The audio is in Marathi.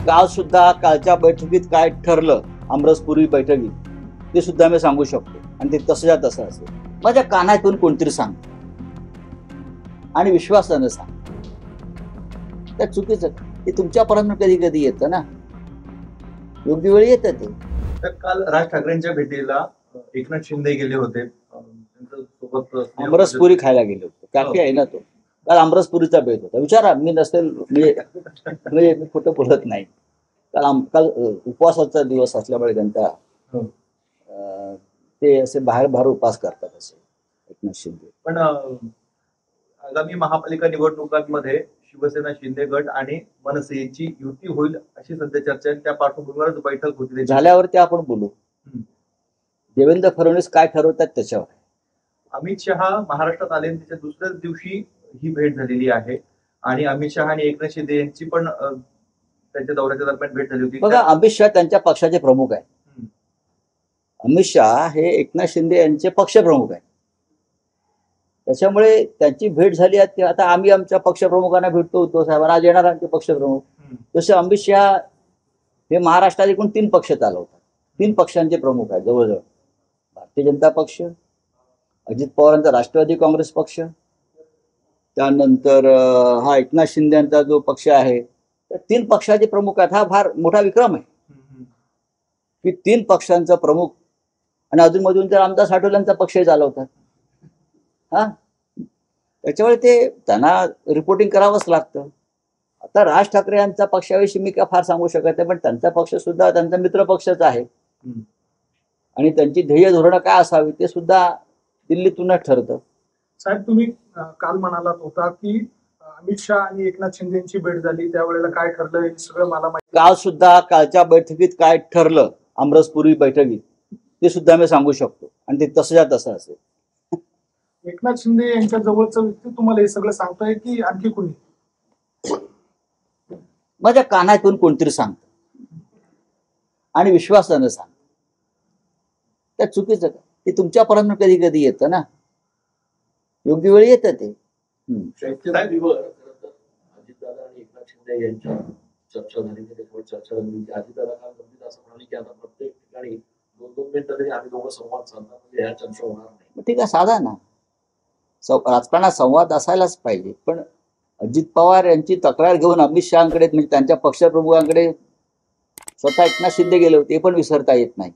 काल सुद्धा कालच्या बैठकीत काय ठरलं आमरसपुरी बैठकीत ते सुद्धा मी सांगू शकतो आणि ते तसंच्या तसं असेल. माझ्या कानातून कोणतरी सांग आणि विश्वासानं सांग. त्या चुकीचं ते तुमच्यापर्यंत कधी कधी येतं ना, योग्य वेळी येतं ते. तर काल राज ठाकरेंच्या भेटीला एकनाथ शिंदे गेले होते. सोबत आमरसपुरी खायला गेले होते. कॅफे आहे ना तो. काल आमरसपुरीचा भेट होता. विचारा, मी नसेल म्हणजे मी खोटं बोलत नाही. काल उपवासाचा दिवस असल्यामुळे त्यांचा ते असे बाहेर उपास करतात असे एकनाथ शिंदे. पण आगामी महापालिका निवडणुकांमध्ये शिवसेना शिंदे गट आणि मनसे यांची युती होईल अशी सध्या चर्चा आहे. त्या पार्श्वभूमीवरच बैठक होती. झाल्यावरती आपण बोलू. देवेंद्र फडणवीस काय ठरवतात त्याच्यावर. अमित शहा महाराष्ट्रात आले आणि त्याच्या दुसऱ्याच दिवशी ही भेट झालेली आहे आणि अमित शहा आणि एकनाथ शिंदे यांची पण त्यांच्या दौऱ्याच्या दरम्यान भेट झाली होती. बघा, अमित शहा त्यांच्या पक्षाचे प्रमुख आहे. अमित शहा हे एकनाथ शिंदे यांचे पक्षप्रमुख आहे. त्याच्यामुळे त्यांची भेट झाली आहे. आता आम्ही आमच्या पक्षप्रमुखांना भेटतो, उद्धव साहेबांना, आज येणार आमचे पक्षप्रमुख. तसे अमित शहा हे महाराष्ट्रात एकूण 3 पक्ष चालवतात. 3 पक्षांचे प्रमुख आहेत जवळजवळ. भारतीय जनता पक्ष, अजित पवारांचा राष्ट्रवादी काँग्रेस पक्ष, त्यानंतर हा एकनाथ शिंदे यांचा जो पक्ष आहे, त्या 3 पक्षाचे प्रमुख आहेत. हा फार मोठा विक्रम आहे की 3 पक्षांचा प्रमुख आणि अधूनमधून तर आमदार साठवल्यांचा पक्षही चालवतात. हा, त्याच्यामुळे ते त्यांना रिपोर्टिंग करावंच लागतं. आता राज ठाकरे यांचा पक्षाविषयी मी काय फार सांगू शकत नाही, पण त्यांचा पक्ष सुद्धा त्यांचा मित्र पक्षच आहे आणि त्यांची ध्येय धोरणं काय असावी ते सुद्धा दिल्लीतूनच ठरतं. साहेब, तुम्ही काल म्हणालात होता की अमित शहा आणि एकनाथ शिंदे यांची भेट झाली, त्यावेळेला काय ठरलं हे सगळं मला माहिती. काल सुद्धा कालच्या बैठकीत काय ठरलं आमरसपुरी बैठकीत ते सुद्धा मी सांगू शकतो आणि ते तसंच्या तसं असेल. एकनाथ शिंदे यांच्या जवळचं व्यक्ती तुम्हाला हे सगळं सांगताय की आणखी कोणी. माझ्या कानातून कोणतरी सांगतं आणि विश्वासानं सांग. त्या चुकीचं ते तुमच्यापर्यंत कधी कधी येतं ना, योग्य वेळी येतं ते. अजितदादा आणि एकनाथ शिंदे यांच्या चर्चा झाली, चर्चा झाली. अजितदादा काल गंभीर असं म्हणाले की आता प्रत्येक ठिकाणी 2-2 मिनिटं तरी आम्ही दोघं संवाद साधणार, म्हणजे ह्या चर्चा होणार नाही. ठीक आहे, साधा ना. राजकारणात संवाद असायलाच पाहिजे. पण अजित पवार यांची तक्रार घेऊन अमित शहाकडे, म्हणजे त्यांच्या पक्षप्रमुखांकडे स्वतः एकनाथ शिंदे गेले होते, ते पण विसरता येत नाही.